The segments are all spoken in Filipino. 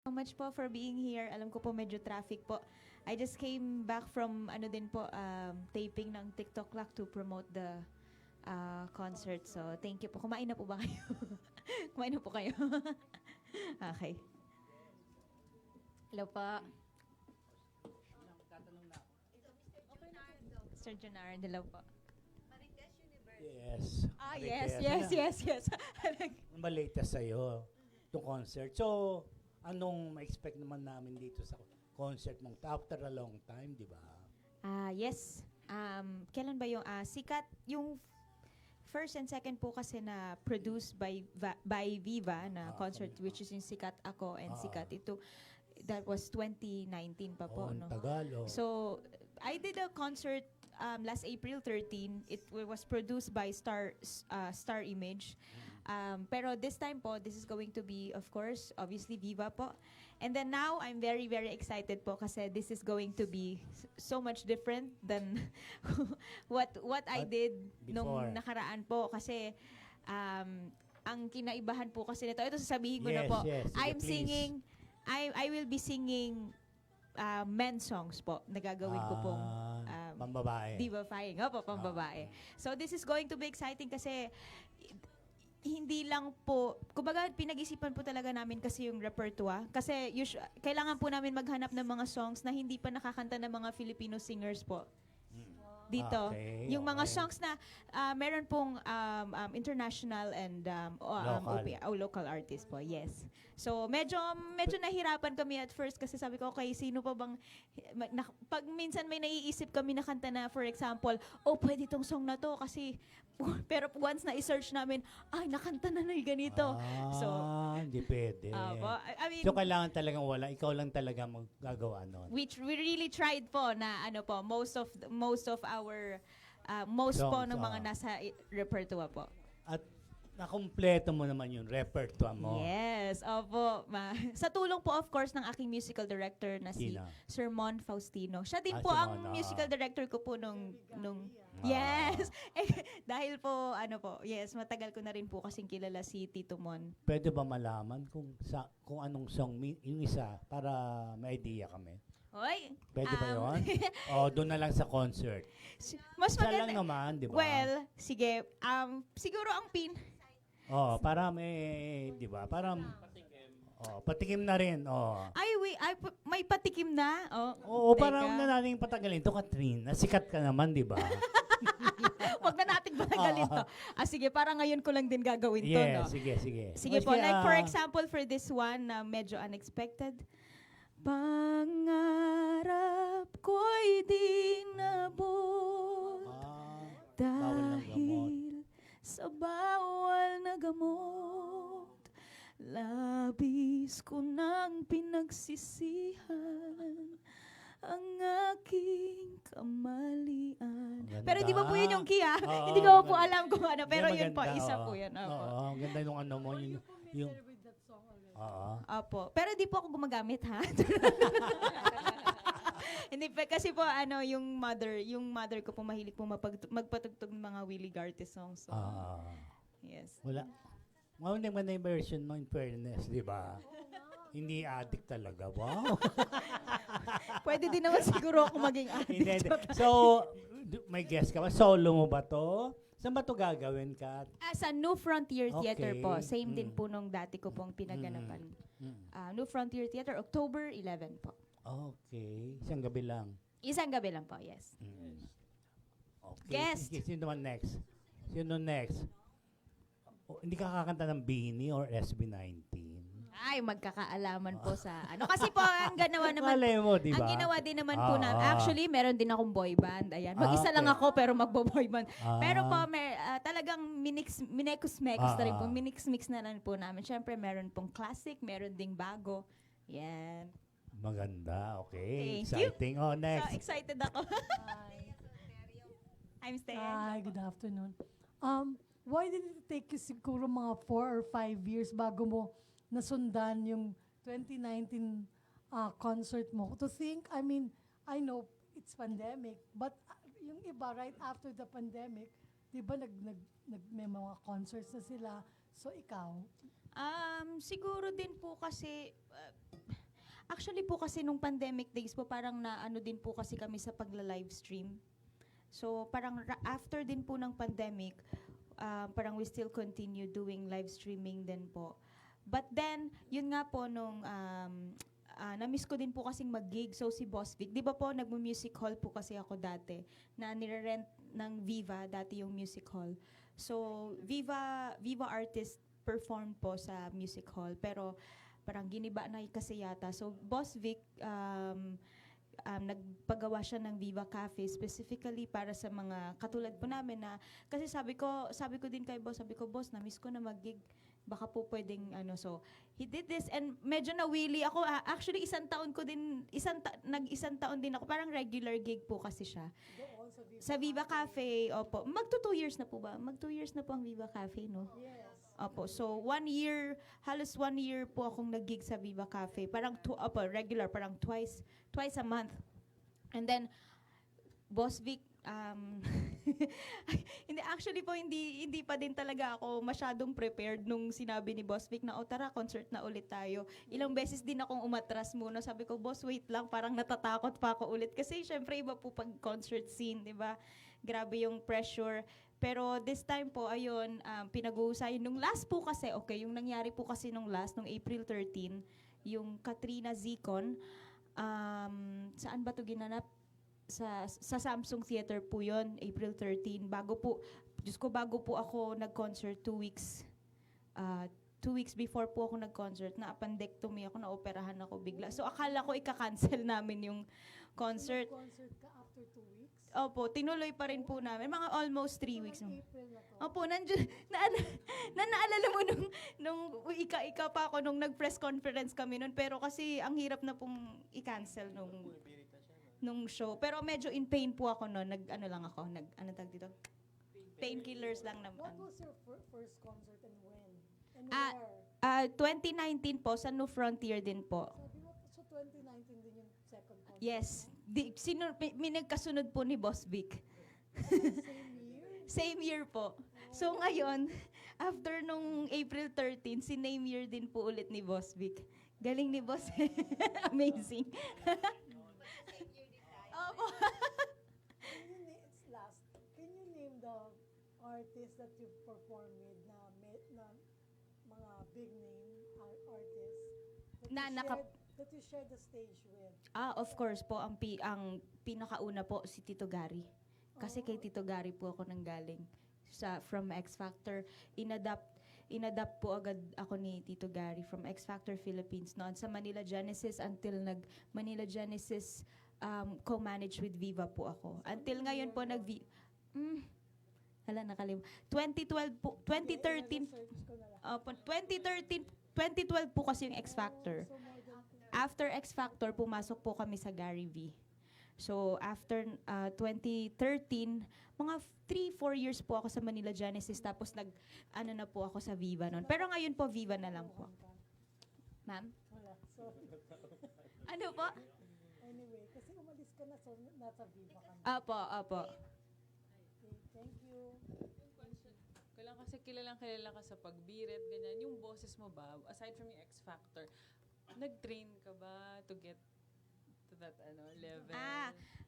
So much po for being here. Alam ko po medyo traffic po. I just came back from ano din po taping ng TikTok Clock to promote the concert. So thank you po. Kumain na po ba kayo? Kumain na po kayo? Okay. Hello po. Mr. Junard, hello po. Yes. Yes, Marites. yes, yes, yes. Ano ba latest sa'yo? Itong concert. So, anong ma-expect naman namin dito sa concert mong after a long time, di ba? Yes. Kailan ba yung sikat? Yung first and second po kasi na produced by Viva na concert, which is yung Sikat Ako and Sikat Ito. That was 2019 pa po. Ang No? tagal. Oh. So, I did a concert last April 13. It was produced by Star Image. Pero this time po, this is going to be, of course, obviously Viva po. And then now, I'm very, very excited po kasi this is going to be so much different than what I did nung before. nakaraan po. Kasi ang kinaibahan po kasi nito, ito sasabihin ko na Yes, po, yes. Sige, I'm please. singing, I will be singing men's songs po na gagawin ko pong pambabae. divifying. Opo, pambabae. So this is going to be exciting kasi hindi lang po, kumbaga pinag-isipan po talaga namin kasi yung repertoire. Kasi kailangan po namin maghanap ng mga songs na hindi pa nakakanta ng mga Filipino singers po. Dito. Okay, Yung mga okay. songs na meron pong international and local artist po. Yes. So medyo nahirapan kami at first kasi sabi ko, okay, sino pa bang pag minsan may naiisip kami na kanta na, for example, pwede tong song na to kasi pero once na i-search namin, ay nakanta na yung ganito. So Hindi pwede. I mean, So, kailangan talagang wala. Ikaw lang talaga magagawa nun. we really tried po na ano po, most of our most po Songs, ng mga nasa repertoire po. At nakumpleto mo naman yung repertoire mo. Yes, opo. Sa tulong po of course ng aking musical director na si Sino? Sir Mon Faustino. Siya din Ah, po si ang Mon, musical director ko po nung Ah. Yes. Dahil po yes, matagal ko na rin po kasing kilala si Tito Mon. Pwede ba malaman kung anong song yung isa para may idea kami? Hoy. Pwede ba yun? O, doon na lang sa concert. Mas Isa maganda. lang naman, di ba? Well, sige. Siguro ang Para may, di ba? Para, patikim na rin. may patikim na. Oo, Teka. para na natin patagalin. Ito, Catherine, nasikat ka naman, di ba? Huwag na natin patagalin to. Sige, para ngayon ko lang din gagawin to, no? Sige. Sige po, like for example, for this one na medyo unexpected. Pangarap ko'y di nabot bawal ng gamot. dahil sa bawal na gamot. Labis ko nang pinagsisihan ang aking kamalian. Ang Pero di ba po yun yung key, ha? Oo, Hindi ko po maganda. alam kung ano. Pero yun po, Maganda, isa oo. po yun. Opo. Oo, ang ganda nung ano mo. Yung Opo. Pero di po ako gumagamit, ha? Hindi pa kasi po yung mother ko po mahilig po magpatugtog ng mga Willie Garte songs. So, yes. wala. Maganda yung version mo in fairness, di ba? Hindi addict talaga. Wow. Pwede din naman siguro ako maging Hindi. addict. So, may guest ka ba? Solo mo ba to? Saan ba to gagawin ka? Sa New Frontier Theater Okay. po. Same din po nung dati ko pong pinaganapan. New Frontier Theater, October 11 po. Okay. Isang gabi lang. Isang gabi lang po, yes. Okay. Guest. Sige, sino next? Hindi ka kakanta ng Beanie or SB19? Ay, magkakaalaman po sa Kasi po, ang ginawa naman, Malay mo, di ba? ang ginawa din naman po namin. Actually, meron din akong boy band. Ayan. Mag-isa lang okay. ako, pero magbo-boy band. Ah. Pero po, talagang minekus-mekus na rin po. Ah. Minix-mix na lang po namin. Siyempre, meron pong classic, meron ding bago. Yan. Maganda, okay. Thank you. Exciting. Oh, So, next. excited ako. I'm staying. Hi, good afternoon. Why did it take you siguro mga 4 or 5 years bago mo nasundan yung 2019 concert mo? To think, I mean, I know it's pandemic, but yung iba right after the pandemic, di ba may mga concerts na sila. So ikaw? Siguro din po kasi Actually po kasi nung pandemic days po, parang naano din po kasi kami sa pagla-live stream. So parang after din po ng pandemic, parang we still continue doing live streaming din po. But then, yun nga po nung na-miss ko din po kasing mag-gig. So si Boss Vic, di ba po nagmo-music hall po kasi ako dati, na nire-rent ng Viva, dati yung music hall. So Viva artist perform po sa music hall, pero parang giniba na kasi yata. So Boss Vic, nagpagawa siya ng Viva Cafe specifically para sa mga katulad po namin na, kasi sabi ko din kay Boss, Boss, na-miss ko na mag-gig, baka po pwedeng ano. So he did this and medyo nawili ako. Actually isang taon nag-isang taon din ako, parang regular gig po kasi siya Doon sa Viva Cafe. Opo, magto 2 years na po ba? Mag 2 years na po ang Viva Cafe, no? Yes. Opo, so 1 year, halos 1 year po akong nag-gig sa Viva Cafe. Parang regular, parang twice a month. And then, Boss Vic, actually po, hindi pa din talaga ako masyadong prepared nung sinabi ni Boss Vic na, tara, concert na ulit tayo. Ilang beses din akong umatras muna. Sabi ko, Boss, wait lang, parang natatakot pa ako ulit. Kasi syempre, iba po pag concert scene, di ba? Grabe yung pressure. Pero this time po, ayun, pinag-uusayan. Nung last po kasi, yung nangyari po kasi nung April 13, yung Katrina Zicon, saan ba to ginanap? Sa Samsung Theater po yon, April 13. Bago po ako nag-concert 2 weeks. 2 weeks before po ako nag-concert, na-appendectomy ako, na-operahan ako bigla. So akala ko ika-cancel namin yung concert. Concert ka after 2 weeks? Opo, tinuloy pa rin po namin. Mga almost 3 weeks. April na to. Opo, naalala mo nung ika pa ako nung nag-press conference kami nun. Pero kasi ang hirap na pong i-cancel nung show. Pero medyo in pain po ako noon. Ano tag dito? Painkillers lang naman. What was your first concert and when? And where? 2019 po, sa New Frontier din po. Sabi mo, so 2019 din yung second concert? Yes. May nagkasunod po ni Boss Vic. Same year? Same year po. So ngayon, after nung April 13, name year din po ulit ni Boss Vic. Galing ni Boss. Amazing. Opo. Can you name the artists that you perform with na mga big name artists that you share the stage with? Of course po, ang pinakauna po si Tito Gary. Kasi kay Tito Gary po ako nanggaling from X Factor. Inadapt po agad ako ni Tito Gary from X Factor Philippines noon sa Manila Genesis until Manila Genesis co-manage with Viva po ako. Until ngayon po nakalimutan. 2012 po, 2013. 2012 po kasi yung X Factor. After X Factor, pumasok po kami sa Gary V. So, after 2013, mga 3-4 years po ako sa Manila Genesis, tapos na po ako sa Viva noon. Pero ngayon po, Viva na lang po. Ma'am? Wala. So, Ano po? anyway, kasi umalis ka na, so nasa Viva ka na. Apo. Okay, thank you. Kailangan kasi kilala ka sa pagbirit, ganyan. Yung boses mo ba, aside from yung X Factor, nag-train ka ba to get to that level?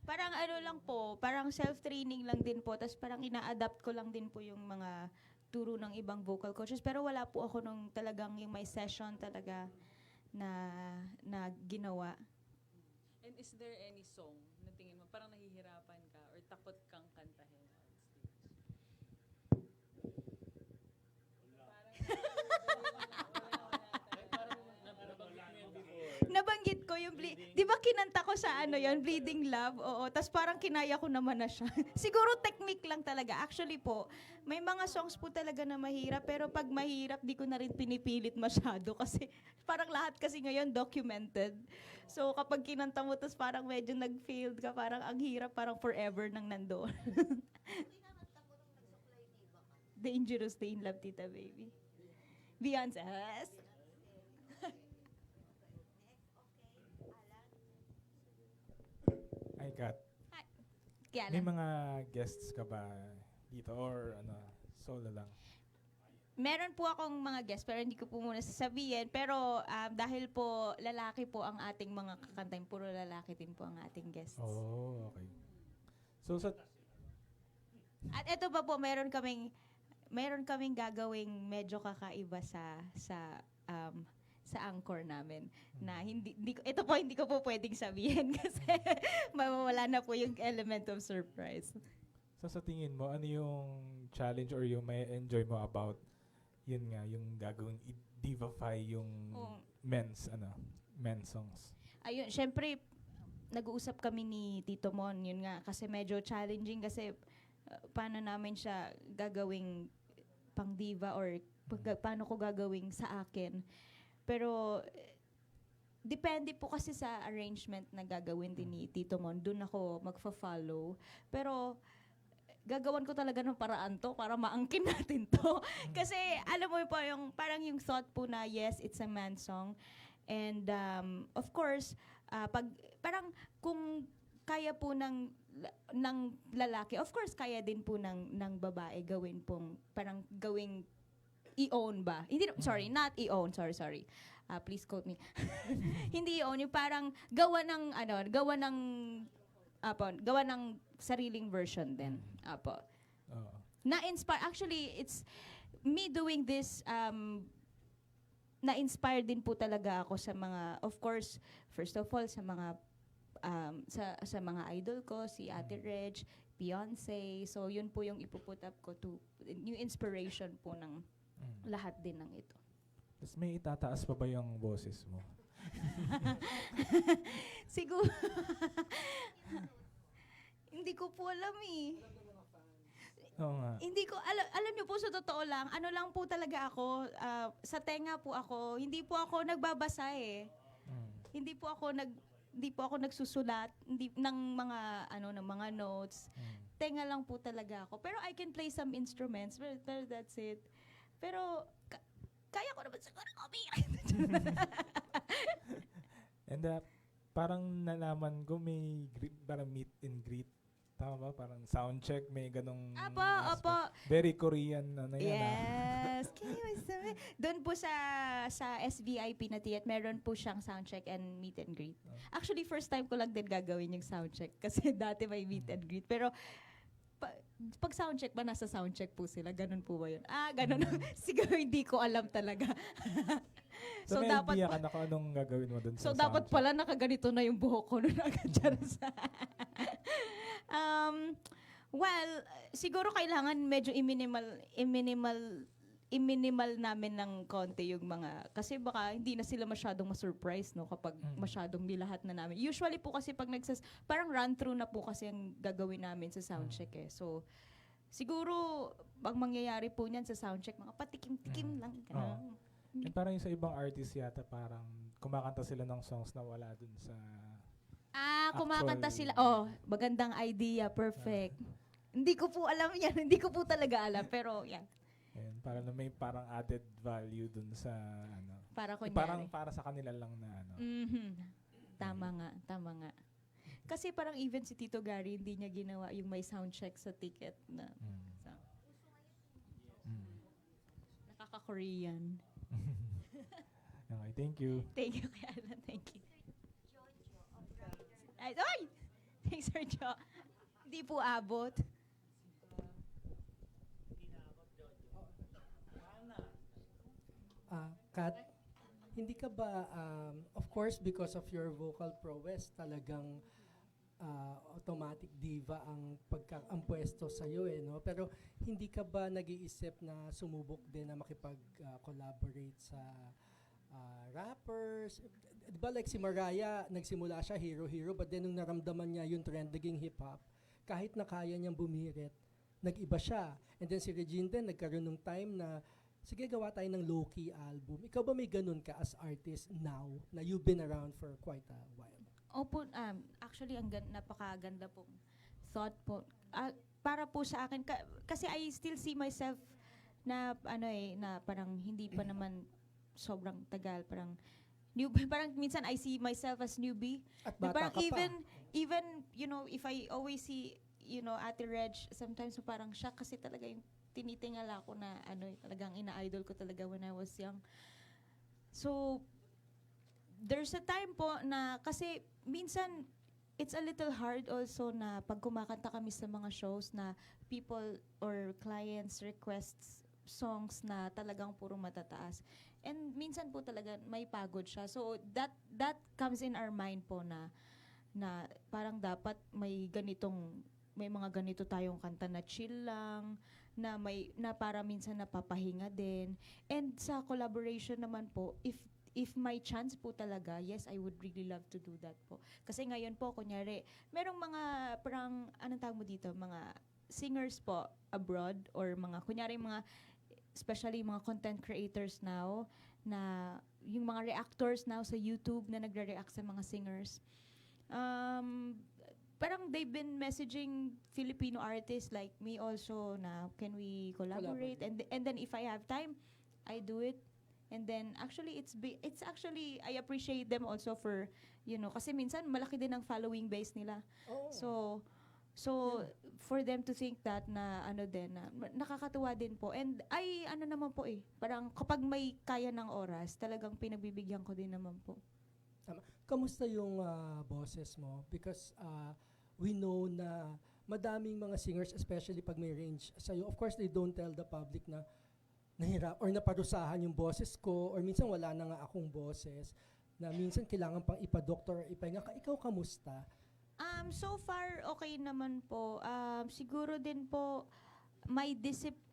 Parang lang po, parang self-training lang din po, tapos parang ina-adapt ko lang din po yung mga turo ng ibang vocal coaches, pero wala po ako nung talagang yung may session talaga na ginawa. And is there any song na tingin mo parang nahihirapan ka or takot kang kantahin on stage? Nabanggit ko yung di ba kinanta ko sa Bleeding Love? Oo, tas parang kinaya ko naman na siya. Siguro technique lang talaga. Actually po, may mga songs po talaga na mahirap, pero pag mahirap, di ko na rin pinipilit masyado kasi parang lahat kasi ngayon documented. So kapag kinanta mo, tas parang medyo nag-failed ka, parang ang hirap, parang forever nang nandoon. Dangerous to in love, Tita Baby. Beyonce. Hi, Kat. Kaya May lang. mga guests ka ba dito or solo lang? Meron po akong mga guests pero hindi ko po muna sasabihin. Pero dahil po lalaki po ang ating mga kakantay, puro lalaki din po ang ating guests. Oh, okay. So sa At ito pa po, meron kaming gagawing medyo kakaiba sa anchor namin na ito po hindi ko po pwedeng sabihin kasi mawawala na po yung element of surprise. sa tingin mo, ano yung challenge or yung may enjoy mo about yun nga, yung gagawing i-divify yung Oo. men's songs? Ayun, syempre nag-uusap kami ni Tito Mon, yun nga kasi medyo challenging kasi paano namin siya gagawing pang diva or paano ko gagawing sa akin. Pero depende po kasi sa arrangement na gagawin din ni Tito Mon. Doon ako magfa-follow. Pero gagawan ko talaga ng paraan to para maangkin natin to. Kasi alam mo po yung parang yung thought po na yes, it's a man song. And of course, parang kung kaya po ng lalaki, of course kaya din po ng babae gawin pong parang gawing i-own ba? Hindi, sorry, not i-own. Sorry. Please quote me. Hindi i-own, yung parang gawa ng sariling version din. Apo. Oo. Na-inspire, actually, it's me doing this, na-inspire din po talaga ako sa mga, of course, first of all, sa mga sa mga idol ko, si Ate Reg, Beyonce. So, yun po yung ipuput up ko to, yung inspiration po ng lahat din ng ito. Tapos may itataas pa ba yung boses mo? Siguro. Hindi ko po alam eh. Oo nga. Hindi ko, alam niyo po sa totoo lang, ano lang po talaga ako, sa tenga po ako, hindi po ako nagbabasa eh. Hindi po ako nagsusulat ng mga notes. Tenga lang po talaga ako. Pero I can play some instruments, but that's it. Pero kaya ko naman siguro And parang nalaman ko may parang meet and greet. Tama ba? Parang sound check, may ganong aspect. Opo. Very Korean na yan. Yes. Doon po sa SVIP na tiyat, meron po siyang sound check and meet and greet. Actually, first time ko lang din gagawin yung sound check kasi dati may meet and greet. Pero pag sound check ba, nasa sound check po sila? Ganun po ba yun? Ganun. Siguro hindi ko alam talaga. So may idea ka na kung anong gagawin mo dun sa So dapat sound check? pala nakaganito na yung buhok ko nun agad dyan sa... Well, siguro kailangan medyo i-minimal namin ng konti yung mga, kasi baka hindi na sila masyadong ma-surprise, no, kapag masyadong nilahat na namin. Usually po kasi pag parang run-through na po kasi ang gagawin namin sa soundcheck eh. So, siguro, ang mangyayari po niyan sa soundcheck, mga patikim-tikim lang. Oo. And parang yung sa ibang artist yata, parang kumakanta sila ng songs na wala dun sa... Kumakanta actual- sila. Oh, magandang idea. Perfect. Hindi ko po alam yan. Hindi ko po talaga alam. Pero, yan. Ayan, parang na may parang added value dun sa Para kunyari. parang para sa kanila lang na Tama nga. Kasi parang even si Tito Gary, hindi niya ginawa yung may sound check sa ticket na nakaka-Korean. Okay, thank you. Thank you, kay Alan. Thank you. Ay! Thanks, Sir Jo. Hindi po abot. Kat, hindi ka ba, of course, because of your vocal prowess, talagang automatic diva ang pwesto sa'yo eh, no? Pero hindi ka ba nag-iisip na sumubok din na makipag-collaborate sa rappers? Di ba like si Mariah, nagsimula siya hero-hero, but then nung naramdaman niya yung trend naging hip-hop, kahit na kaya niyang bumirit, nag-iba siya. And then si Regine din, nagkaroon ng time na sige, gawa tayo ng low-key album. Ikaw ba may ganun ka as artist now na you've been around for quite a while? Opo, actually, napakaganda pong thought po. Para po sa akin, kasi I still see myself na, na parang hindi pa naman sobrang tagal. Parang minsan I see myself as newbie. At Na bata parang ka pa. even, if I always see Ate Reg, sometimes parang siya kasi talaga yung tinitingala ko na talagang ina-idol ko talaga when I was young. So, there's a time po na kasi minsan it's a little hard also na pag kumakanta kami sa mga shows na people or clients requests songs na talagang puro matataas. And minsan po talaga may pagod siya. So that comes in our mind po na parang dapat may mga ganito tayong kanta na chill lang, na para minsan napapahinga din. And sa collaboration naman po, if may chance po talaga, yes, I would really love to do that po. Kasi ngayon po, kunyari, merong mga parang, anong tawag mo dito, mga singers po abroad or kunyari especially mga content creators now, na yung mga reactors now sa YouTube na nagre-react sa mga singers. Parang they've been messaging Filipino artists like me also na can we collaborate? And then if I have time, I do it. And then actually it's actually I appreciate them also for kasi minsan malaki din ang following base nila. Oh. So for them to think that na nakakatuwa din po. And naman po parang kapag may kaya ng oras, talagang pinagbibigyan ko din naman po. Tama. Kamusta yung boses mo? Because we know na madaming mga singers, especially pag may range sa'yo, of course, they don't tell the public na nahirap or naparusahan yung boses ko or minsan wala na nga akong boses na minsan kailangan pang ipa-doktor or ipahinga. Ikaw, kamusta? So far, okay naman po. Siguro din po,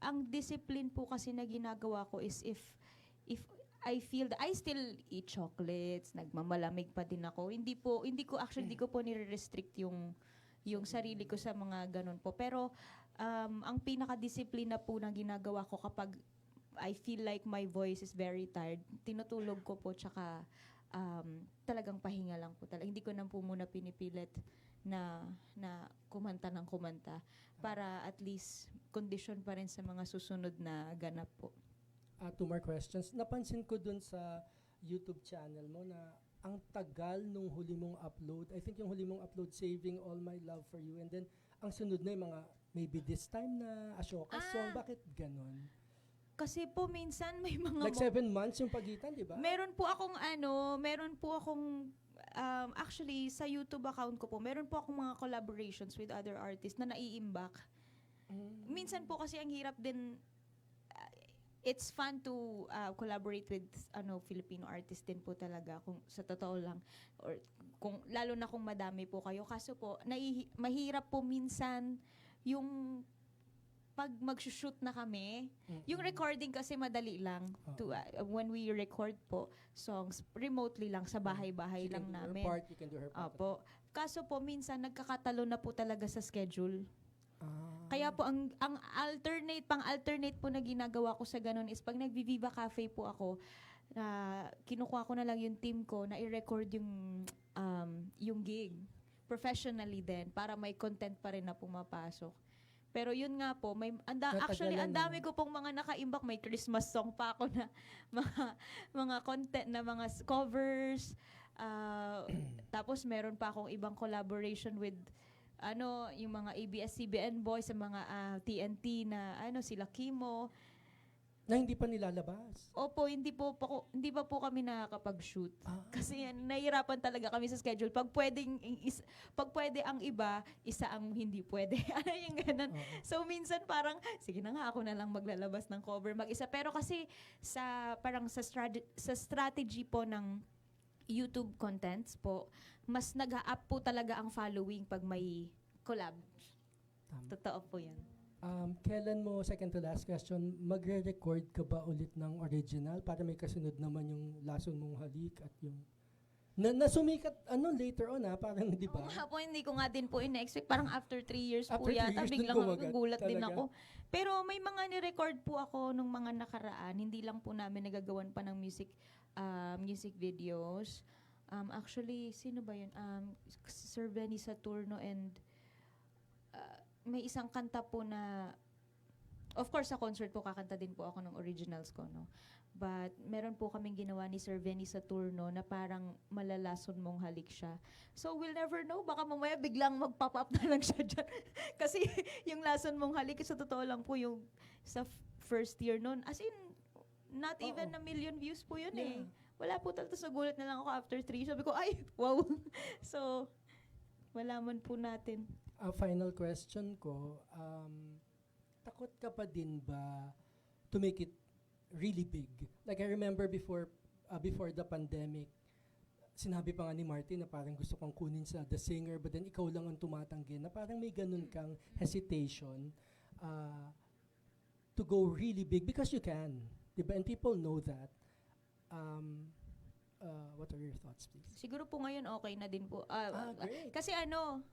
ang discipline po kasi na ginagawa ko is if I feel that I still eat chocolates, nagmamalamig pa din ako. Hindi ko po nire-restrict yung sarili ko sa mga ganun po. Pero ang pinaka-disiplina po na ginagawa ko kapag I feel like my voice is very tired, tinutulog ko po, tsaka talagang pahinga lang po talaga. Hindi ko na po muna pinipilit na kumanta ng kumanta para at least condition pa rin sa mga susunod na ganap po. 2 more questions. Napansin ko dun sa YouTube channel mo na ang tagal nung huli mong upload. I think yung huli mong upload, Saving All My Love For You. And then, ang sunod na yung mga, maybe this time na Ashoka song. Bakit ganon? Kasi po minsan may mga Like 7 months yung pagitan, di ba? meron po akong actually sa YouTube account ko po, meron po akong mga collaborations with other artists na naiimbak. Minsan po kasi ang hirap din, it's fun to collaborate with Filipino artists din po talaga kung sa totoo lang, or lalo na kung madami po kayo. Kaso po mahirap po minsan yung pag mag-shoot na kami. Yung recording kasi madali lang to when we record po songs remotely lang sa bahay-bahay lang namin. You can do her part. Opo. Kaso po minsan nagkakatalo na po talaga sa schedule. Kaya po ang alternate po na ginagawa ko sa ganun is pag nagvi-Viva Cafe po ako, kinukuha ko na lang yung team ko na i-record yung gig professionally din para may content pa rin na pumapasok. Pero yun nga po, actually ang dami ko pong mga nakaimbak. May Christmas song pa ako na mga content na mga covers. Tapos meron pa akong ibang collaboration with yung mga ABS-CBN boys, sa mga TNT na sila Kimo. Na hindi pa nilalabas? Opo, hindi pa po kami nakakapag-shoot. Kasi nahihirapan talaga kami sa schedule. Pag pwede ang iba, isa ang hindi pwede. Yung ganun. So minsan parang, sige na nga, ako na lang maglalabas ng cover mag-isa. Pero kasi sa strategy po ng YouTube contents po, mas nag-a-up po talaga ang following pag may collab. Totoo po yan. Kailan mo, second to last question, magre-record ka ba ulit ng original para may kasunod naman yung Lason Mong Halik at yung nasumikat later on parang di ba? Po, hindi ko nga din po ina-expect. Parang after 3 years po After 3 yata, years biglang nagugulat din talaga. ako. Pero may mga ni-record po ako nung mga nakaraan. Hindi lang po namin nagagawan pa ng music videos. Actually, sino ba yun? Sir Benny Saturno and may isang kanta po na of course, sa concert po, kakanta din po ako ng originals ko, no? But meron po kaming ginawa ni Sir Venny sa tour, no, na parang malalason mong halik siya. So we'll never know, baka mamaya biglang mag-pop up na lang siya dyan. Kasi yung lason mong halik, sa totoo lang po yung sa first year nun, as in, not even a million views po yun eh. Wala po talaga, nagulat na lang ako after 3. Sabi ko, ay, wow. So, wala man po natin. Final question ko, takot ka pa din ba to make it really big? Like I remember before the pandemic, sinabi pa nga ni Martin na parang gusto kang kunin sa The Singer, but then ikaw lang ang tumatanggi, na parang may ganun kang hesitation to go really big because you can, diba? And people know that. What are your thoughts, please? Siguro po ngayon okay na din po. Great. Kasi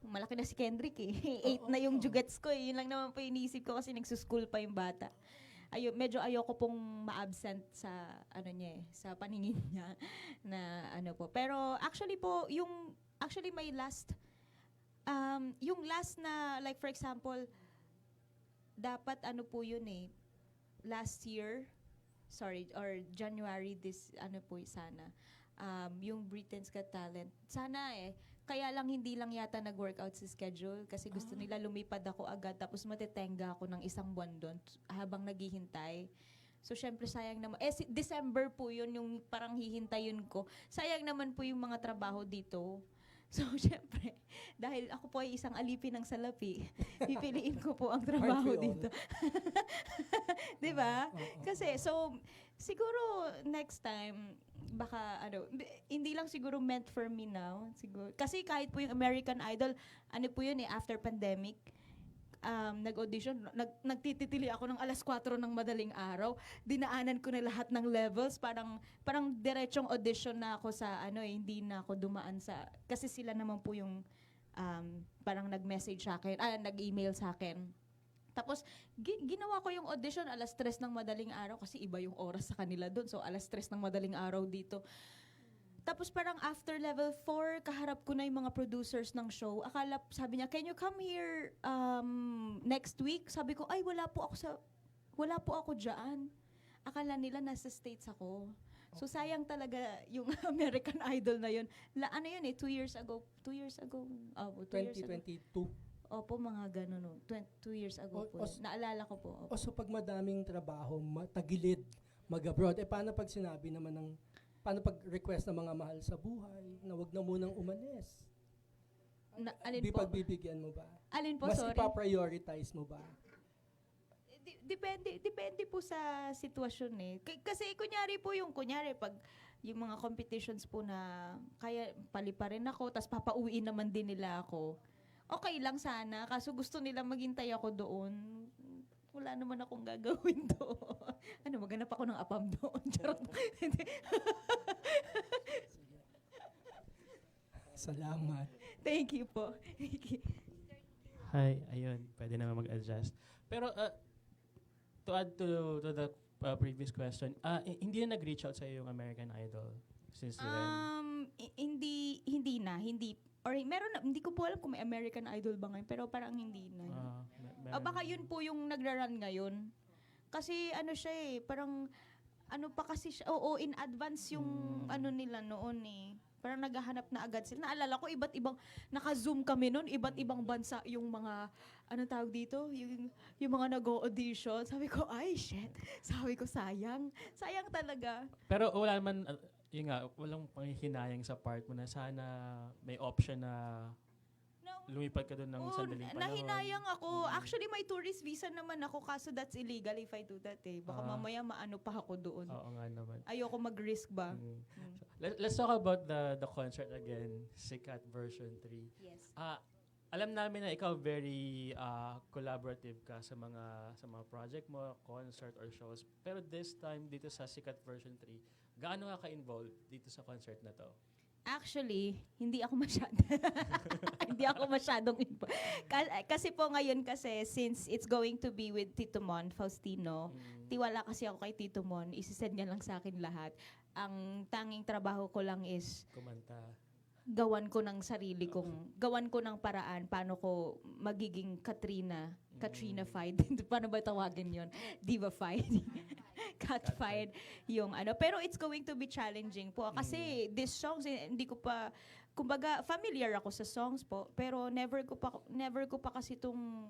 malaki na si Kendrick eh. 8 na yung jugets ko eh. Yun lang naman po iniisip ko kasi nagsuschool pa yung bata. Medyo ayoko pong ma-absent sa niya sa paningin niya na po. Pero actually po, may last yung last na, like for example, dapat po yun eh, last year, or January sana, yung Britain's Got Talent. Sana kaya lang hindi lang yata nag-workout sa schedule kasi gusto nila lumipad ako agad tapos matetenga ako ng 1 buwan doon habang naghihintay. So, syempre, sayang naman. December po yun yung parang hihintayin ko. Sayang naman po yung mga trabaho dito. So, syempre, dahil ako po ay isang alipin ng salapi, pipiliin ko po ang trabaho dito. Diba? Kasi, so, siguro next time, baka hindi lang siguro meant for me now. Siguro. Kasi kahit po yung American Idol, po yun after pandemic, nag-audition, nagtititili ako ng 4:00 ng madaling araw. Dinaanan ko na lahat ng levels, parang diretsong audition na ako sa hindi na ako dumaan sa, kasi sila naman po yung parang nag-message sa akin, nag-email sa akin. Tapos, ginawa ko yung audition 3:00 ng madaling araw kasi iba yung oras sa kanila doon. So, 3:00 ng madaling araw dito. Tapos parang after level 4, kaharap ko na yung mga producers ng show. Sabi niya, can you come here next week? Sabi ko, ay, wala po ako dyan. Akala nila nasa States ako. So, sayang talaga yung American Idol na yun. 2 years ago. 2 years ago. 2022. Opo, mga ganun. 2 years ago po. Naalala ko po. Opo. So pag madaming trabaho, tagilid, mag-abroad, paano pag sinabi naman paano pag request ng mga mahal sa buhay na wag na munang umalis? Alin po? Pagbibigyan mo ba? Alin po, Mas sorry? ipa-prioritize mo ba? Depende po sa sitwasyon eh. Kasi kunyari pag yung mga competitions po na kaya palipa rin ako, tas papauwiin naman din nila ako. Okay lang sana, kaso gusto nila maghintay ako doon. Wala naman akong gagawin doon. Maghanap ako ng apam doon. Charot. Salamat. Thank you po. Hi, ayun, pwede naman mag-adjust. Pero to add to the previous question, hindi na nag-reach out sa yung American Idol since then? Hindi na. Or hindi ko po alam kung may American Idol ba ngayon, pero parang hindi na. Baka yun po yung nagra-run ngayon. Kasi siya parang pa kasi siya, in advance yung nila noon eh. Parang naghahanap na agad sila. Naalala ko, iba't ibang, naka-zoom kami noon, iba't ibang bansa yung mga, tawag dito? Yung mga nag-audition. Sabi ko, ay, shit. Sabi ko, sayang. Sayang talaga. Pero wala naman, yun nga, walang panghihinayang sa part mo na sana may option na lumipad ka doon ng sandaling panahon. Nahinayang ako. Actually, may tourist visa naman ako, kaso that's illegal if I do that eh. Baka mamaya maano pa ako doon. Oo nga naman. Ayoko mag-risk ba? So, let's talk about the concert again, Sikat version 3. Yes. Alam namin na ikaw very collaborative ka sa mga project mo, concert or shows. Pero this time dito sa Sikat version 3, gaano ka involved dito sa concert na to? Actually, hindi ako masyadong kasi po ngayon since it's going to be with Tito Mon Faustino, tiwala kasi ako kay Tito Mon, isisend niya lang sa akin lahat. Ang tanging trabaho ko lang is kumanta. gawan ko ng sarili kong, gawan ko ng paraan paano ko magiging Katrina-fied. Paano ba tawagin yon? Diva-fied. Cat-fied. Yung ano. Pero it's going to be challenging po. Kasi these songs, hindi ko pa, kumbaga, familiar ako sa songs po, pero never ko pa kasi itong,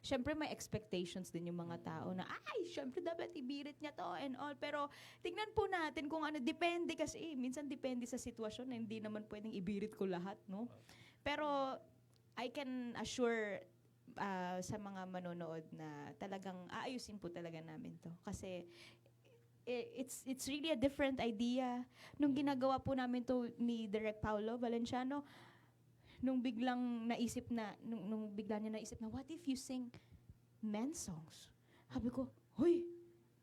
syempre may expectations din yung mga tao na, syempre dapat ibirit niya to and all. Pero tignan po natin kung ano, depende kasi, minsan depende sa sitwasyon na hindi naman pwedeng ibirit ko lahat, no? Pero I can assure sa mga manonood na talagang aayusin po talaga namin to. Kasi it's really a different idea. Nung ginagawa po namin to ni Direk Paulo Valenciano, nung bigla niya naisip na, what if you sing men's songs? Sabi ko, hoy,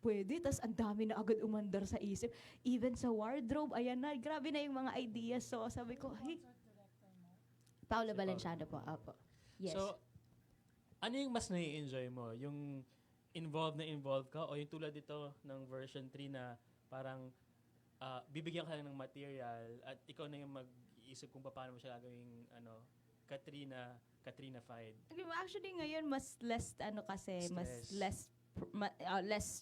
pwede. Tas ang dami na agad umandar sa isip. Even sa wardrobe, ayan na, grabe na yung mga ideas. So sabi ko, hey, Paulo Valenciano po, apo. Yes. So, ano yung mas nai-enjoy mo? Yung involved ka o yung tulad dito ng version 3 na parang bibigyan ka lang ng material at ikaw na yung mag-iisip kung paano mo siya gagawing Katrina-fied? Actually ngayon mas less Stress. mas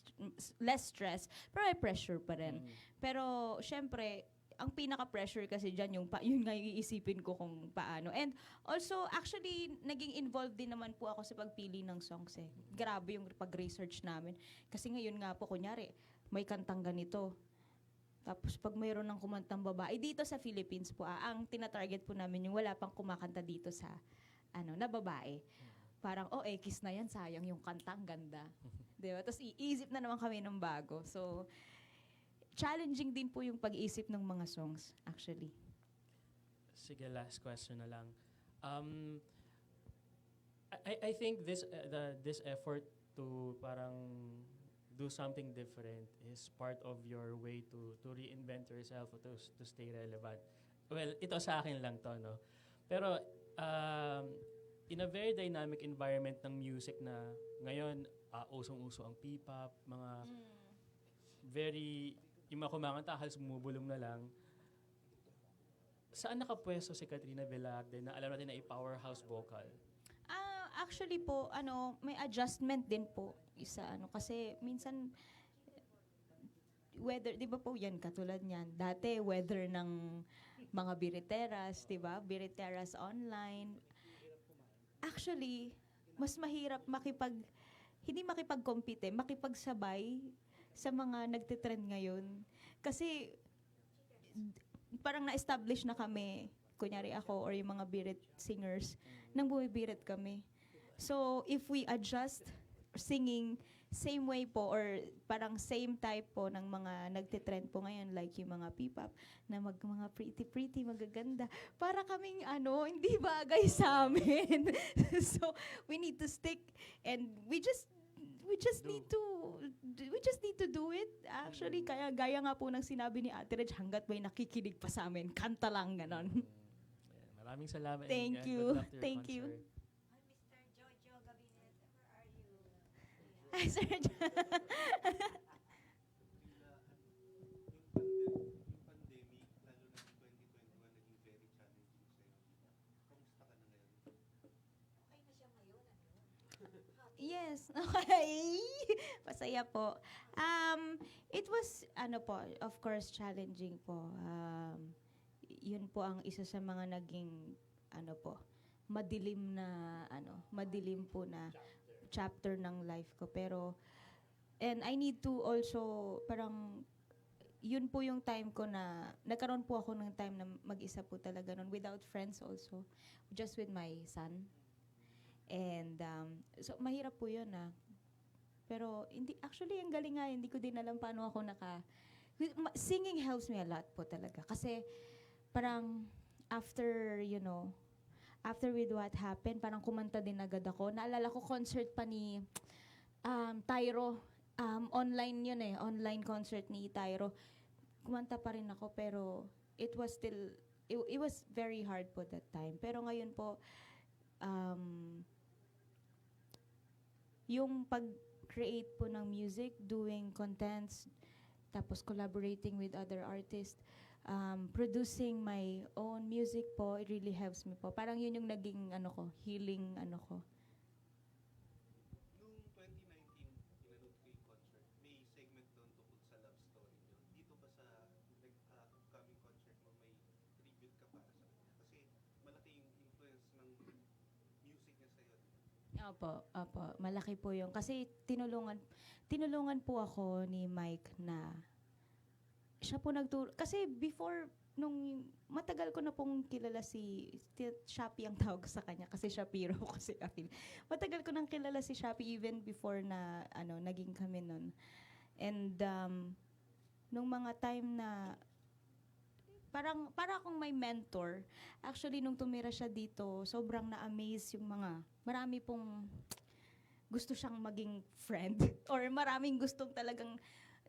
less stress, pero may pressure pa rin. Pero syempre ang pinaka-pressure kasi dyan yun nga iisipin ko kung paano. And also, actually, naging involved din naman po ako sa pagpili ng songs eh. Grabe yung pag-research namin. Kasi ngayon nga po, kunyari, may kantang ganito. Tapos pag mayroon ng kumantang babae, dito sa Philippines po, ang tinatarget po namin yung wala pang kumakanta dito sa, na babae. Parang, kiss na yan, sayang yung kantang ganda. Diba? Tapos iisip na naman kami ng bago. So, challenging din po yung pag-iisip ng mga songs, actually. Sige, last question na lang. I think this effort to parang do something different is part of your way to reinvent yourself or to stay relevant. Well, ito sa akin lang to, no? Pero in a very dynamic environment ng music na ngayon, usong-uso ang P-pop, mga yung mga kumakanta, halos bumubulong na lang. Saan nakapwesto si Katrina Velarde na alam natin na i-powerhouse vocal? Actually po, may adjustment din po kasi minsan weather, 'di ba po 'yan katulad niyan. Dati weather ng mga biriteras, 'di ba? Biriteras online. Actually, mas mahirap hindi makipag-compete, makipagsabay sa mga nagtitrend ngayon. Kasi parang na-establish na kami, kunyari ako or yung mga birit singers, nang bumibirit kami. So, if we adjust singing same way po or parang same type po ng mga nagtitrend po ngayon, like yung mga P-pop na mga pretty, magaganda, para kaming hindi bagay sa amin. So, we need to stick and we just need to do it. Actually, kaya gaya nga po ng sinabi ni Ate Reg, hanggat may nakikinig pa sa amin, kanta lang, ganon. Maraming salamat. Thank and you. good luck to your Thank you. concert. Hi, Sir Jo. Yes. Okay. Masaya po. It was, of course, challenging po. Yun po ang isa sa mga naging, madilim po na chapter ng life ko. Pero, and I need to also, parang, yun po yung time ko na, nagkaroon po ako ng time na mag-isa po talaga nun, without friends also, just with my son. And so mahirap po 'yun Pero actually ang galing nga, hindi ko din alam paano ako singing helps me a lot po talaga kasi parang after with what happened, parang kumanta din agad ako. Naalala ko concert pa ni Tyro, online 'yun online concert ni Tyro. Kumanta pa rin ako pero it was very hard po that time. Pero ngayon po yung pag-create po ng music, doing contents, tapos collaborating with other artists, producing my own music po, it really helps me po. Parang yun yung naging ano ko, healing ano ko. Noong 2019, pinanood ko yung concert, may segment doon tungkol sa love story niyo. Dito ba sa upcoming concert mo, may tribute ka para sa kanya? Kasi malaki yung influence ng music niya sa'yo. Opo, malaki po yung kasi tinulungan po ako ni Mike na siya po nagturo kasi before nung matagal ko na pong kilala Shopee ang tawag sa kanya kasi Shapiro ko si Afil. Matagal ko nang kilala si Shopee even before na naging kami nun. And nung mga time na para akong may mentor. Actually, nung tumira siya dito, sobrang na-amaze yung marami pong gusto siyang maging friend. Or maraming gustong talagang,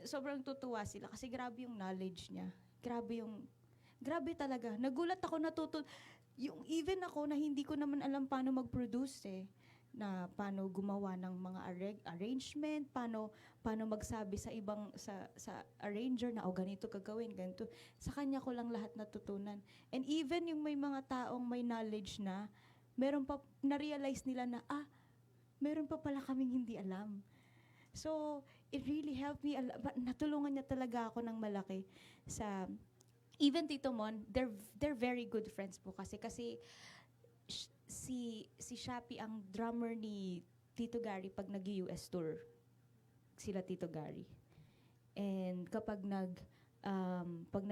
sobrang tutuwa sila. Kasi grabe yung knowledge niya. Grabe talaga. Nagulat ako, even ako na hindi ko naman alam paano mag-produce na paano gumawa ng mga arrangement, paano magsabi sa ibang sa arranger na ganito gagawin, ganito. Sa kanya ko lang lahat natutunan. And even yung may mga taong may knowledge na, meron pa na-realize nila na meron pa pala kaming hindi alam. So, it really helped me natulungan niya talaga ako ng malaki sa even Tito Mon, they're very good friends po kasi si Shopee ang drummer ni Tito Gary pag nag-US tour. Sila Tito Gary. And kapag pag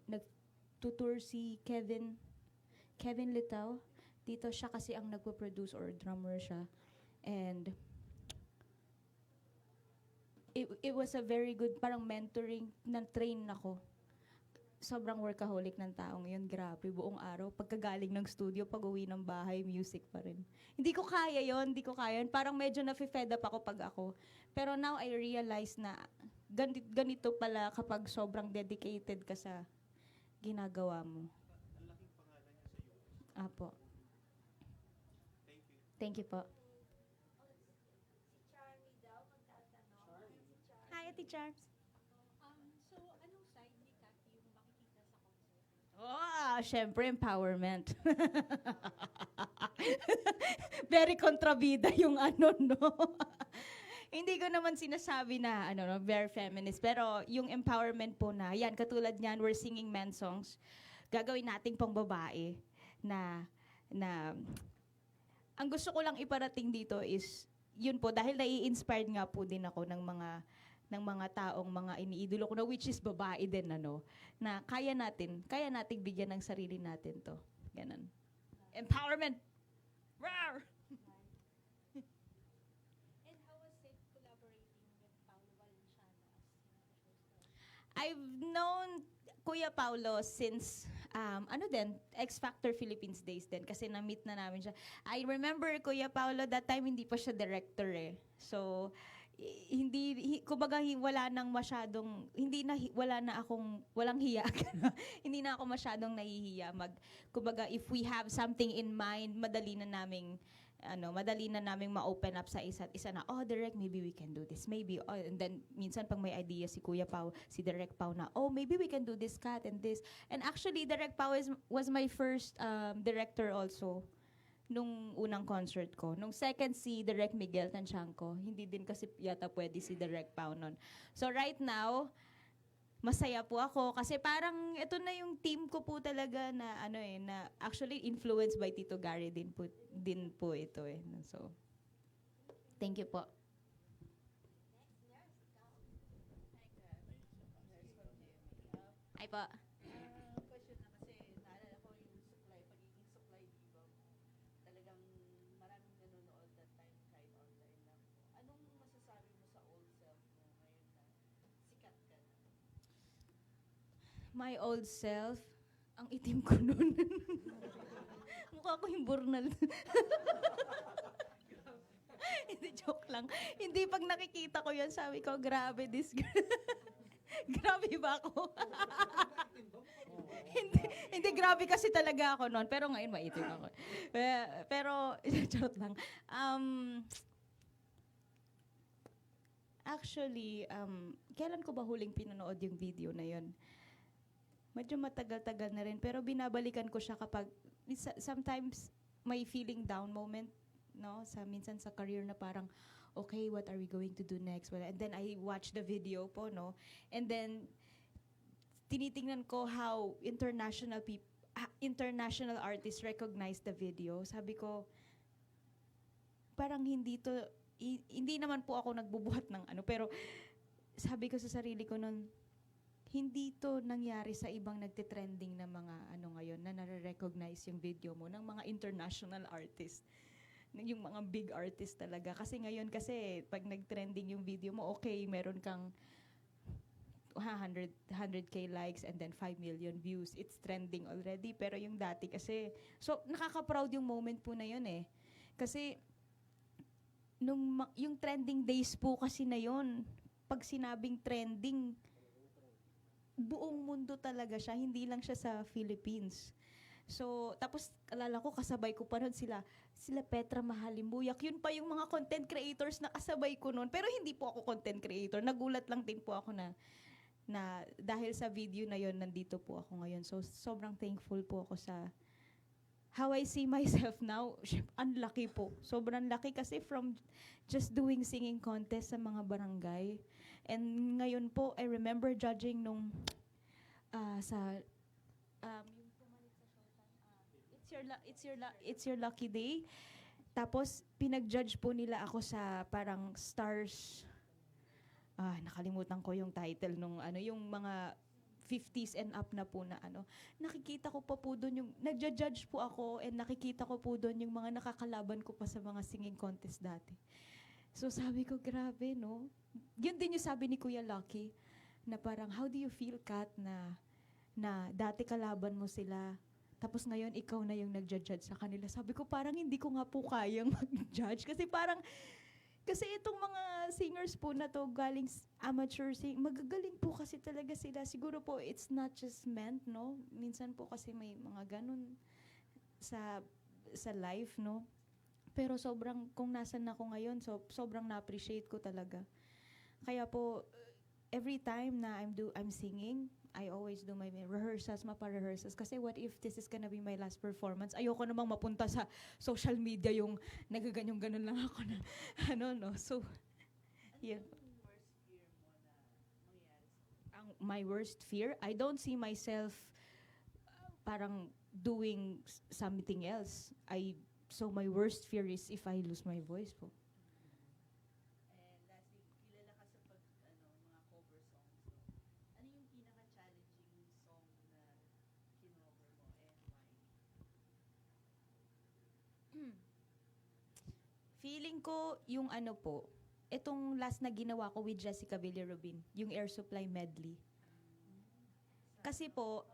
nag-tour si Kevin Litao, dito siya kasi ang nagpo-produce or drummer siya. And it was a very good parang mentoring na train ako. Sobrang workaholic ng taong yun. Grabe, buong araw. Pagkagaling ng studio, pag-uwi ng bahay, music pa rin. Hindi ko kaya yun. Parang medyo na-fed up ako pag ako. Pero now I realize na ganito pala kapag sobrang dedicated ka sa ginagawa mo. Ang laking pangalan niya sa US. Apo. Thank you. Thank you po. Hi, Ate Charms. So, anong side ni Kathy yung makikita sa concert? Syempre, empowerment. Very kontrabida yung no? Hindi ko naman sinasabi na, very feminist. Pero yung empowerment po na, yan, katulad niyan, we're singing men songs. Gagawin nating pang babae na ang gusto ko lang iparating dito is, yun po, dahil nai-inspired nga po din ako ng mga taong mga iniidolo ko na which is babae din na kaya nating bigyan ng sarili natin to. Ganun. Empowerment. Rawr! And how was it collaborating with Paolo Valenciano as I've known Kuya Paulo since X Factor Philippines days din kasi na-meet na namin siya. I remember Kuya Paulo that time hindi pa siya director So kumbaga walang hiya. Hindi na ako masyadong nahihiya kumbaga if we have something in mind, madali na naming ma-open up sa isa't isa na, Direk, maybe we can do this. Maybe, and then, minsan pag may idea si Kuya Pao, si Direk Pao na, maybe we can do this cut and this. And actually, Direk Pao was my first director also nung unang concert ko. Nung second, si Direk Miguel Tanchanco. Hindi din kasi yata pwede si Direk Pao nun. So right now, masaya po ako kasi parang ito na yung team ko po talaga na na actually influenced by Tito Gary din po ito So thank you po. Ay po. Question na kasi naalala ko yung pagiging supply diva mo. Talagang maraming nanonood that time kahit online lang. Anong masasabi mo sa old self mo ngayon na sikat ka na? My old self, ang itim ko nun. Mukha ko yung burnal. Hindi, joke lang. Hindi, pag nakikita ko yan, sabi ko, grabe this girl. Grabe ba ako? hindi, grabe kasi talaga ako noon. Pero ngayon, maitim ako. Pero, charot lang. Actually, kailan ko ba huling pinanood yung video na yun? medyo matagal-tagal na rin. Pero binabalikan ko siya kapag, sometimes may feeling down moment, no? Minsan sa career na parang, okay, what are we going to do next? Well, and then I watch the video po, no? And then, tinitingnan ko how international artists recognize the video. Sabi ko, parang hindi naman po ako nagbubuhat ng ano, pero sabi ko sa sarili ko nun, hindi to nangyari sa ibang nagtitrending na mga ano ngayon na nare-recognize yung video mo ng mga international artists. Yung mga big artists talaga. Kasi ngayon pag nag-trending yung video mo, okay, meron kang 100K likes and then 5 million views. It's trending already. Pero yung dati kasi, so nakaka-proud yung moment po na yun eh. Kasi yung trending days po kasi na yun, pag sinabing trending, buong mundo talaga siya, hindi lang siya sa Philippines. So, tapos alala ko, kasabay ko pa nun sila Petra Mahalimbuyak. Yun pa yung mga content creators na kasabay ko nun. Pero hindi po ako content creator. Nagulat lang din po ako na dahil sa video na yun, nandito po ako ngayon. So, sobrang thankful po ako sa how I see myself now. Unlucky po. Sobrang lucky kasi from just doing singing contest sa mga barangay. And ngayon po, I remember judging nung It's Your Lucky Day. Tapos pinag-judge po nila ako sa parang stars. Nakalimutan ko yung title nung yung mga 50s and up na po na ano. Nakikita ko pa po doon yung nagja-judge po ako and nakikita ko po doon yung mga nakakalaban ko pa sa mga singing contest dati. So sabi ko, grabe, no? Yun din yung sabi ni Kuya Lucky, na parang, how do you feel, Kat, na dati kalaban mo sila, tapos ngayon ikaw na yung nagja-judge sa kanila. Sabi ko, parang hindi ko nga po kayang mag-judge. Kasi itong mga singers po na to, galing amateur magagaling po kasi talaga sila. Siguro po, it's not just meant, no? Minsan po kasi may mga ganun sa life, no? Pero kung nasan ako ngayon, sobrang na-appreciate ko talaga. Kaya po, every time na I'm singing, I always do my rehearsals, mapa-rehearsals. Kasi what if this is gonna be my last performance? Ayoko namang mapunta sa social media yung nagaganyong-ganon lang ako na, no? So, yun. My worst fear? I don't see myself parang doing something else. So my worst fear is if I lose my voice po. And lastly, kilala ka sa mga cover songs. No? Ano yung pinaka-challenging song na kinover mo and why? Feeling ko yung itong last na ginawa ko with Jessica Villarubin, yung Air Supply medley. Kasi po,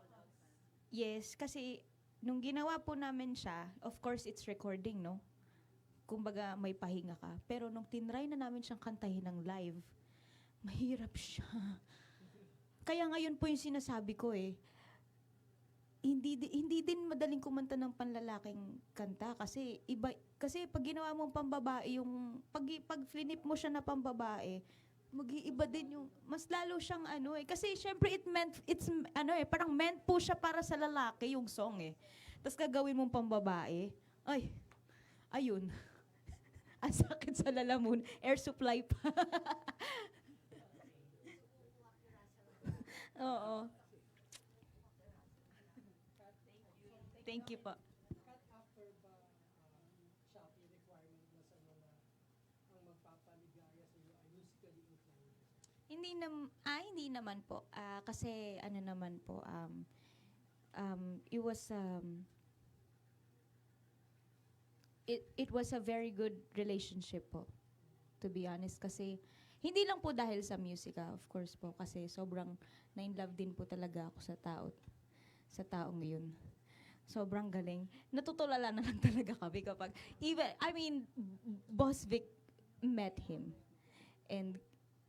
yes, kasi nung ginawa po namin siya, of course, it's recording, no? Kumbaga, may pahinga ka. Pero nung tinry na namin siyang kantahin ng live, mahirap siya. Kaya ngayon po yung sinasabi ko hindi din madaling kumanta ng panlalaking kanta kasi pag ginawa mong pambabae pag flip mo siya na pambabae, mag-iiba din yung mas lalo siyang kasi syempre parang meant po siya para sa lalaki yung song Tapos gagawin mong pambabae, ayun. Ang sakit sa lalamun, Air Supply pa. Oo. Thank you po. Cut after ba Shopee requirement na sa mga ang magpapaligaya sa iyo ay musically inclined? Hindi naman po. Kasi naman po, it was a very good relationship po, to be honest. Kasi hindi lang po dahil sa music, of course po, kasi sobrang na-inlove din po talaga ako sa taong yun. Sobrang galing. Natutulala na lang talaga kami kapag, Boss Vic met him. And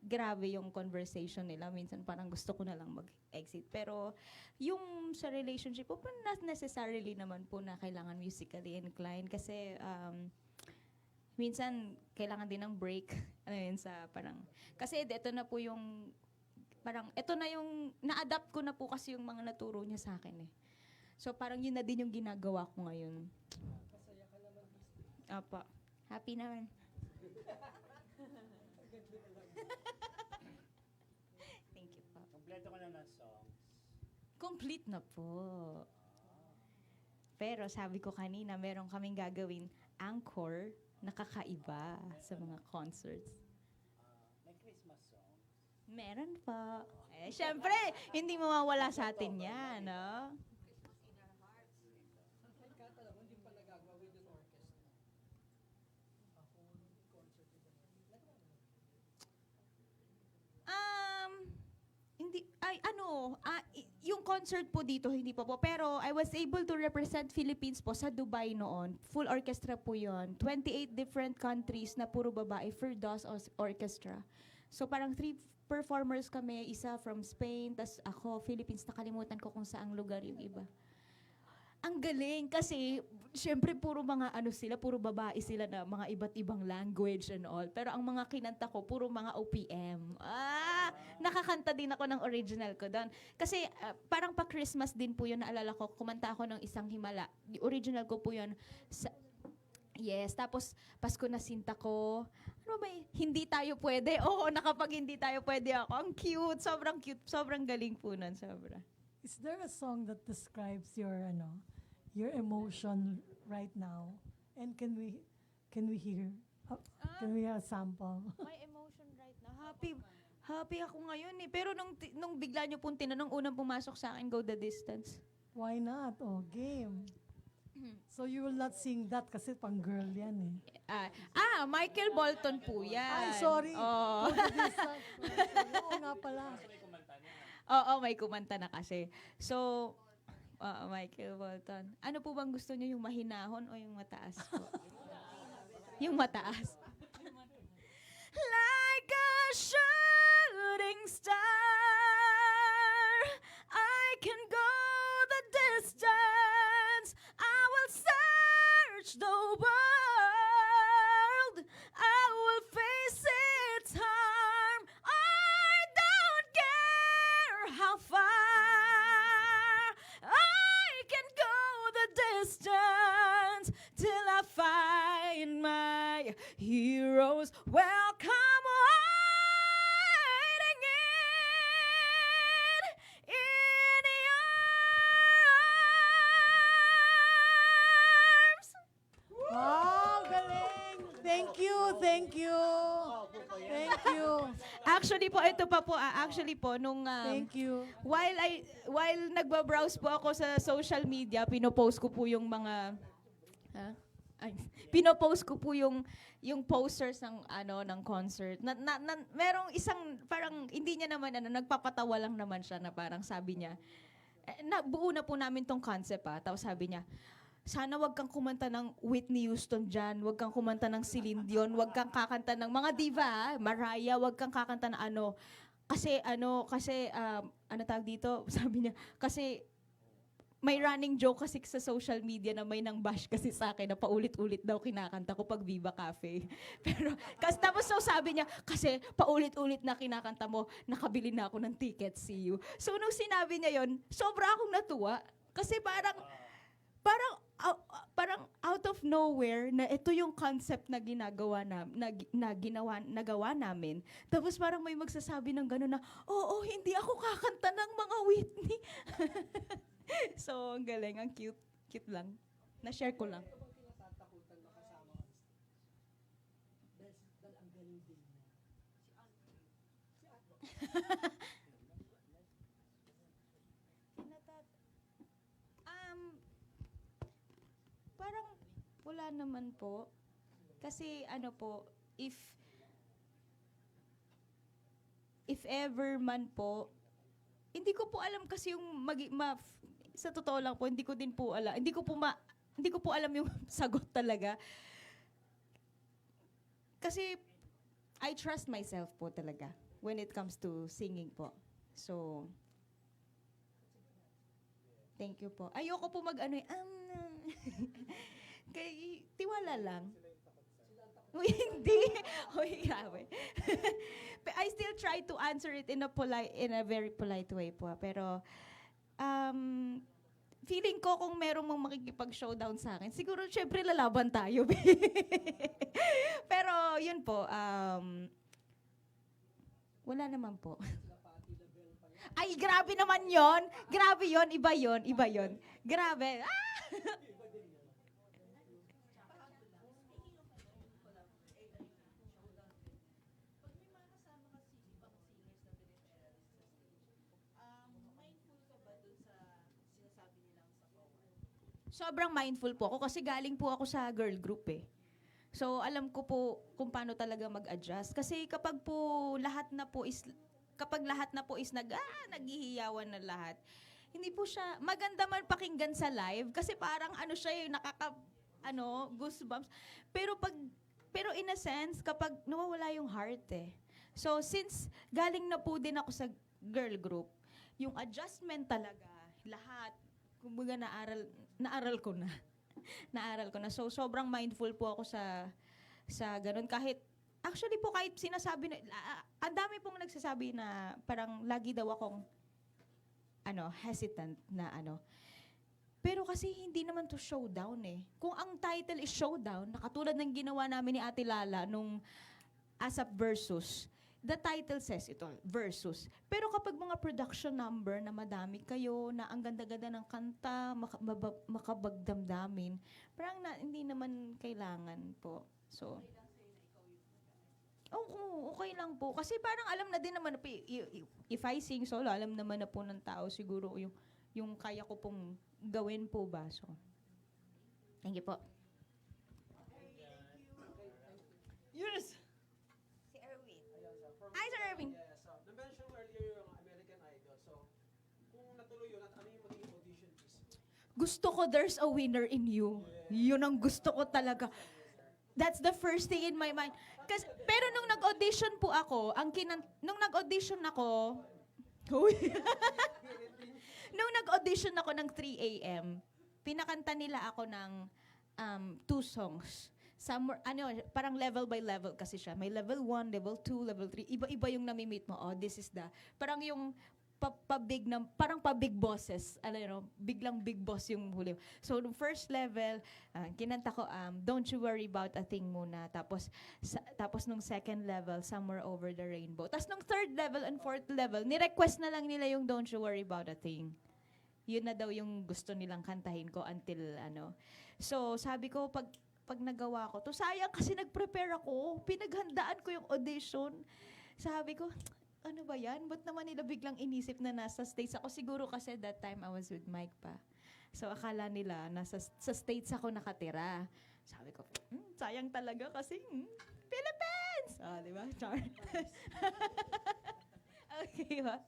grabe yung conversation nila. Minsan parang gusto ko na lang mag-exit. Pero yung sa relationship po, not necessarily naman po na kailangan musically inclined. Kasi minsan kailangan din ng break. Sa parang, kasi ito na po yung parang ito na yung, na-adapt ko na po kasi yung mga naturo niya sa akin eh. So parang yun na din yung ginagawa ko ngayon. Apa. Happy naman. Thank you po. Kompleto ka na ng songs. Complete na po. Pero sabi ko kanina, meron kaming gagawin encore na kakaiba sa mga concerts. May Christmas song. Meron po. Eh, syempre, hindi mawawala sa atin yan, no? Hindi, yung concert po dito, hindi pa po. Pero I was able to represent Philippines po sa Dubai noon. Full orchestra po yon. 28 different countries na puro babae, Firdaus Orchestra. So parang 3 performers kami, isa from Spain, tas ako, Philippines, nakalimutan ko kung saang lugar yung iba. Ang galing kasi, syempre puro mga sila, puro babae sila na mga iba't ibang language and all. Pero ang mga kinanta ko, puro mga OPM. Nakakanta din ako ng original ko doon. Kasi parang pa-Christmas din po yun, naalala ko, kumanta ako ng Isang Himala. Yung original ko po yun. Yes, tapos Pasko na Sinta ko. Ano ba Hindi Tayo Pwede. Oo, nakapag Hindi Tayo Pwede ako. Ang cute, sobrang galing po nun, sobra. Is there a song that describes your emotion right now? And can we hear a sample? My emotion right now, happy ako ngayon eh. Pero nung bigla nyo pong tinanong, unang pumasok sa akin, Go the Distance. Why not? Oh, game. So you will not sing that kasi pang girl yan eh. Michael Bolton po yan. Ay, sorry. Oh. Go the distance. Oo nga pala. Oo, may kumanta na kasi. So, Michael Bolton. Ano po bang gusto niyo, yung mahinahon o yung mataas po? Yung mataas. Like a shooting star, I can go the distance. I will search the world. I will face its harm. I don't care how far. I can go the distance till I find my heroes. Welcome waiting in your arms. Wow, galing! Thank you. Thank you. Actually po, ito pa po, actually po, nung, Thank you. while nagbabrowse po ako sa social media, pinopost ko po yung mga, pinopost ko po yung posters ng concert. Merong isang, parang, hindi niya naman, nagpapatawa lang naman siya na parang sabi niya, buo na po namin tong concept tapos sabi niya, sana wag kang kumanta ng Whitney Houston dyan, wag kang kumanta ng Celine Dion, wag kang kakanta ng mga diva, Mariah, wag kang kakanta ng kasi tawag dito, sabi niya, kasi may running joke kasi sa social media na may nang bash kasi sa akin na paulit-ulit daw kinakanta ko pag Viva Cafe. Pero, tapos sabi niya, kasi paulit-ulit na kinakanta mo, nakabili na ako ng ticket, see you. So, nung sinabi niya yon, sobra akong natuwa. Kasi parang out of nowhere na ito yung concept na nagawa namin. Tapos parang may magsasabi ng gano'n na, oo, hindi ako kakanta ng mga Whitney. So, ang galing, ang cute. Cute lang. Na-share ko lang. Parang wala naman po. Kasi if ever man po, hindi ko po alam kasi yung sa totoo lang po, hindi ko din po alam. Hindi ko po alam yung sagot talaga. Kasi I trust myself po talaga when it comes to singing po. So, thank you po. Ayoko po kay tiwala lang. Uy, hindi. Uy, grabe. still try to answer it in a very polite way po. Pero, feeling ko kung merong mga makikipag-showdown sa akin, siguro, syempre, lalaban tayo. Pero, yun po, wala naman po. Ay, grabe naman yon. Grabe yon, iba yon, iba yon. Grabe. Sobrang mindful po ako kasi galing po ako sa girl group eh. So, alam ko po kung paano talaga mag-adjust. Kasi kapag lahat na po is naghihiyawan na lahat, hindi po siya, maganda man pakinggan sa live, kasi parang siya yung goosebumps. Pero in a sense, kapag nawawala yung heart eh. So, since galing na po din ako sa girl group, yung adjustment talaga, lahat, kumbaga naaral ko na. Naaral ko na. So, sobrang mindful po ako sa ganun. Actually po, kahit sinasabi na, ang dami pong nagsasabi na parang lagi daw akong, hesitant na Pero kasi hindi naman to showdown eh. Kung ang title is showdown, nakatulad ng ginawa namin ni Ate Lala nung ASAP Versus, the title says ito, versus. Pero kapag mga production number na madami kayo, na ang ganda-ganda ng kanta, makabagdamdamin, parang hindi naman kailangan po. So, okay lang po. Kasi parang alam na din naman, if I sing solo, alam naman na po ng tao siguro yung kaya ko pong gawin po ba. So, thank you po. Yes! Hi, Sir Irving. Yes, na-mention earlier yung American Idol. So, kung natuloy yun, ano yung magiging audition piece? Gusto ko there's a winner in you. Yun ang gusto ko talaga. That's the first thing in my mind. Pero nung nag-audition po ako, nung nag-audition ako, nung nag-audition ako ng 3 a.m., pinakanta nila ako ng 2 songs. Parang level by level kasi siya. May level 1, level 2, level 3. Iba-iba yung nami-meet mo. Oh, this is parang yung parang pa-big bosses. Biglang big boss yung huli. So, nung first level, kinanta ko, Don't You Worry About a Thing muna. Tapos nung second level, Somewhere Over the Rainbow. Tapos nung third level and fourth level, ni-request na lang nila yung Don't You Worry About a Thing. Yun na daw yung gusto nilang kantahin ko until So, sabi ko, pag nagawa ko to, sayang kasi nag-prepare ako. Pinaghandaan ko yung audition. Sabi ko, ano ba yan? Ba't naman nila biglang inisip na nasa States ako? Siguro kasi that time I was with Mike pa. So akala nila sa States ako nakatira. Sabi ko, sayang talaga kasi Philippines! Di ba? Char. Okay ba?